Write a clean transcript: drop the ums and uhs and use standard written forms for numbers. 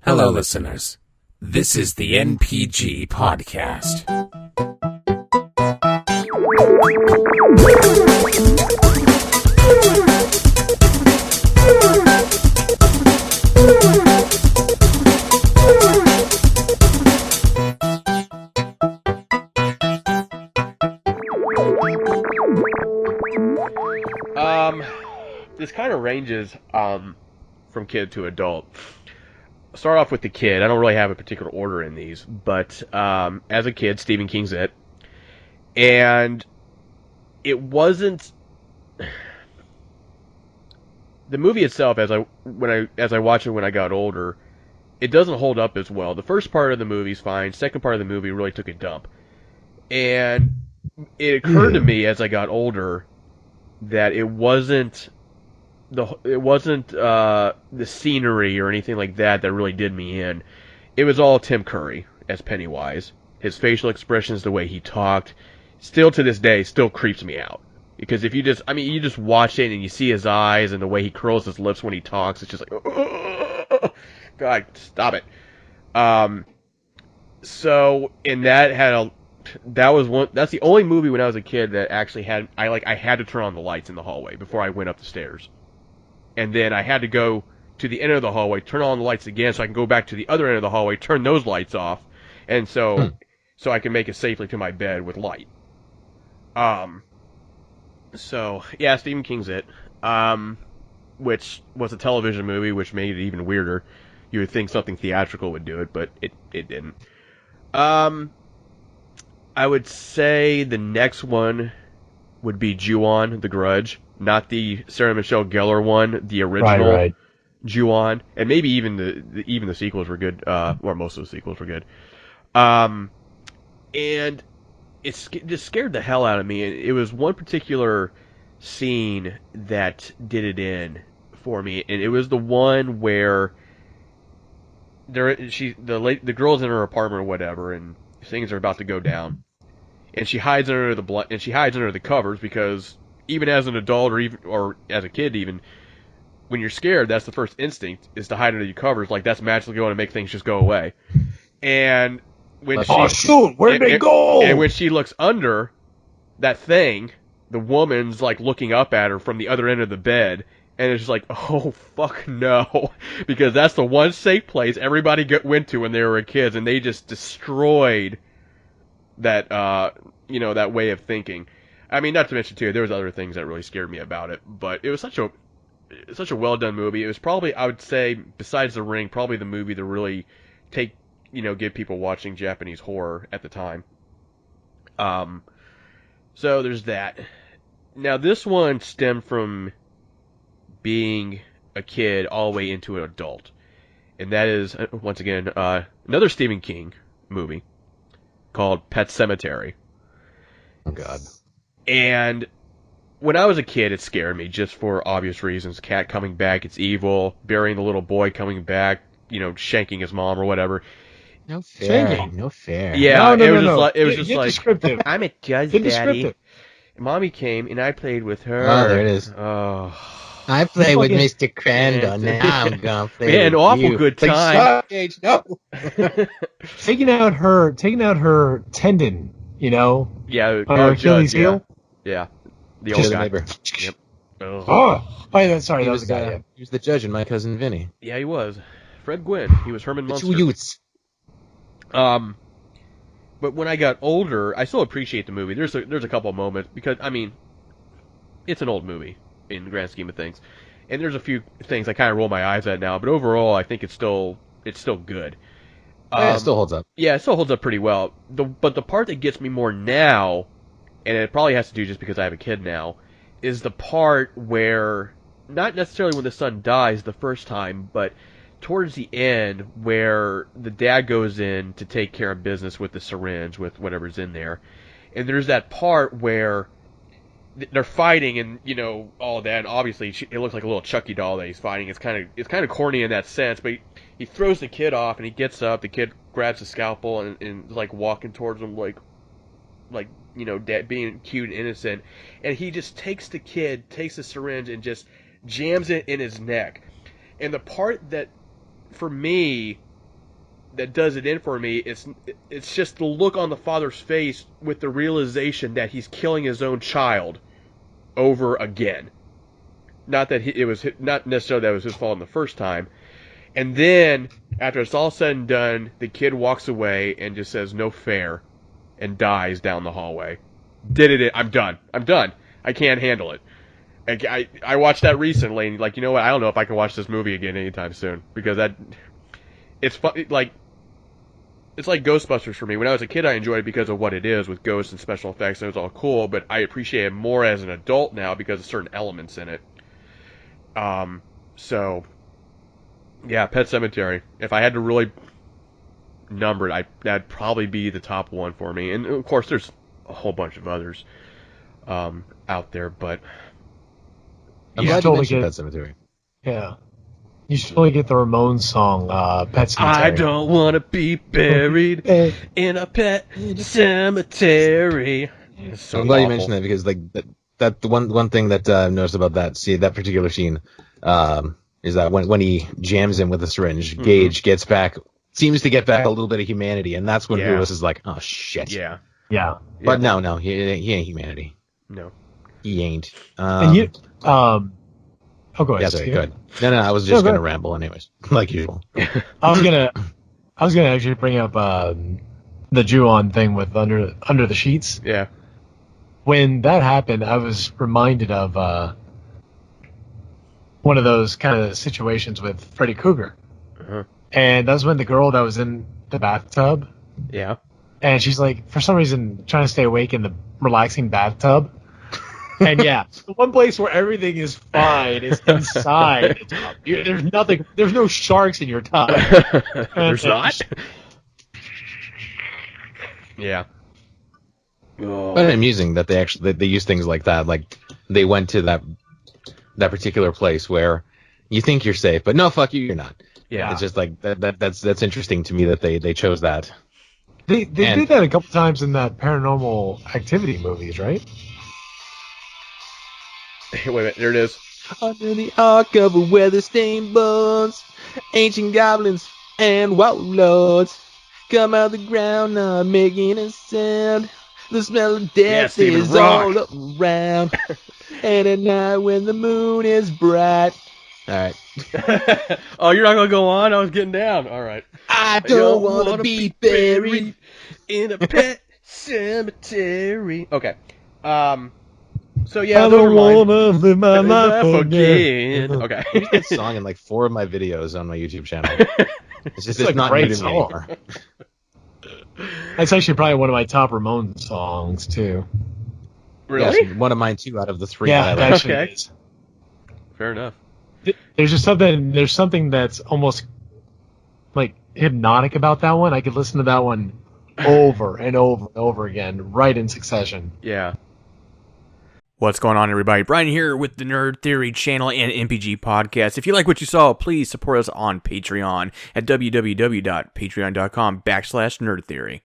Hello, listeners. This is the NPG Podcast. This kind of ranges from kid to adult. Start off with the kid. I don't really have a particular order in these, but as a kid, Stephen King's It, and it wasn't the movie itself. As I watched it when I got older, it doesn't hold up as well. The first part of the movie's fine. Second part of the movie really took a dump, and it occurred to me as I got older that it wasn't the scenery or anything like that really did me in. It was all Tim Curry as Pennywise. His facial expressions, the way he talked, still to this day, still creeps me out. Because if you just watch it and you see his eyes and the way he curls his lips when he talks, it's just like, God, stop it. So, and that's the only movie when I was a kid that actually I had to turn on the lights in the hallway before I went up the stairs. And then I had to go to the end of the hallway, turn on the lights again so I can go back to the other end of the hallway, turn those lights off, and so I can make it safely to my bed with light. So, yeah, Stephen King's It, which was a television movie, which made it even weirder. You would think something theatrical would do it, but it didn't. I would say the next one would be Ju-on, The Grudge. Not the Sarah Michelle Gellar one, the original right. Ju-on, and maybe even the sequels were good, or most of the sequels were good. And it just scared the hell out of me. And it was one particular scene that did it in for me, and it was the one where the girl's in her apartment or whatever, and things are about to go down, and she hides under the covers because, even as an adult or as a kid even, when you're scared, that's the first instinct, is to hide under your covers, like that's magically going to make things just go away. And when where'd they go? And when she looks under that thing, the woman's like looking up at her from the other end of the bed, and it's just like, oh fuck no, because that's the one safe place everybody went to when they were kids, and they just destroyed that that way of thinking. I mean, not to mention too, there was other things that really scared me about it, but it was such a well done movie. It was probably, I would say, besides The Ring, probably the movie to really get people watching Japanese horror at the time. So there's that. Now this one stemmed from being a kid all the way into an adult, and that is once again another Stephen King movie called Pet Sematary. Oh God. And when I was a kid, it scared me just for obvious reasons. Cat coming back, it's evil. Burying the little boy coming back, shanking his mom or whatever. No fair. No fair. Yeah, No. It was just like descriptive. I'm a judge, Daddy. Mommy came and I played with her. Oh, there it is. Oh. I play with Mr. Crandall. Now I'm gonna play We had an with awful you. good time. No. taking out her tendon, Yeah, her Achilles heel. Yeah. The Just old guy. neighbor. Yep. Oh, sorry, that was the guy. Yeah. He was the judge in My Cousin Vinny. Yeah, he was. Fred Gwynn. He was Herman The Munster. two youths. But when I got older, I still appreciate the movie. There's a couple of moments because, I mean, it's an old movie in the grand scheme of things, and there's a few things I kind of roll my eyes at now. But overall, I think it's still good. Yeah, it still holds up. Yeah, it still holds up pretty well. But the part that gets me more now, and it probably has to do just because I have a kid now, is the part where, not necessarily when the son dies the first time, but towards the end where the dad goes in to take care of business with the syringe, with whatever's in there. And there's that part where they're fighting and, all that. And obviously, it looks like a little Chucky doll that he's fighting. It's kind of corny in that sense, but he throws the kid off and he gets up. The kid grabs the scalpel and is like walking towards him like dad being cute and innocent. And he just takes the syringe and just jams it in his neck. And the part that, for me, that does it in for me. It's just the look on the father's face with the realization that he's killing his own child over again. Not that it was not necessarily that it was his fault in the first time. And then after it's all said and done, the kid walks away and just says no fair and dies down the hallway. Did it? I'm done. I can't handle it. I watched that recently, and like, you know what? I don't know if I can watch this movie again anytime soon, because it's fun. Like, it's like Ghostbusters for me. When I was a kid, I enjoyed it because of what it is with ghosts and special effects, and it was all cool. But I appreciate it more as an adult now because of certain elements in it. So yeah, Pet Sematary. If I had to really number it, that'd probably be the top one for me. And of course, there's a whole bunch of others out there, but I'm You glad should you totally mentioned get- Pet Cemetery. Yeah. You should totally get the Ramones song, Pet Cemetery. I don't want to be buried in a pet cemetery. It's so I'm glad you awful. mentioned that, because like that the one thing that I've noticed about that particular scene is that when he jams him with a syringe, Gage seems to get back a little bit of humanity, and that's when Yeah. Lewis is like, oh shit. Yeah. Yeah. But no, he ain't humanity. No. He ain't. And you, oh, go ahead. Yeah, sorry, Steve. go ahead. No, I was just go gonna ahead. ramble anyways, like usual. I was gonna actually bring up the Ju-on thing with under the sheets. Yeah. When that happened, I was reminded of one of those kind of situations with Freddy Krueger, Uh-huh. and that was when the girl that was in the bathtub, Yeah. and she's like, for some reason, trying to stay awake in the relaxing bathtub. And yeah, the one place where everything is fine is inside the tub. There's nothing. There's no sharks in your tub. There's not? Yeah. Oh. But amusing that they use things like that. Like they went to that particular place where you think you're safe, but no, fuck you, you're not. Yeah. It's just like that's interesting to me that they chose that. They did that a couple times in that Paranormal Activity movies, right? Wait a minute, there it is. Under the arc of weather-stained bones, ancient goblins and warlords come out of the ground, not making a sound. The smell of death Stephen is Rock. all around. And at night when the moon is bright. All right. Oh, you're not gonna go on? I was getting down. All right. I don't want to be buried. in a pet cemetery. Okay. So yeah, I those are don't mine. wanna live my life again. again. Okay. Use that song in like 4 of my videos on my YouTube channel. It's just It's a not great new to me song. anymore. That's actually probably one of my top Ramones songs too. Really? Yes, one of mine too out of the 3 Yeah, that it I like. actually Okay. is. Fair enough. There's just something. There's something that's almost like hypnotic about that one. I could listen to that one over and over and over again, right in succession. Yeah. What's going on, everybody? Bryan here with the Nerd Theory channel and MPG podcast. If you like what you saw, please support us on Patreon at www.patreon.com/nerdtheory.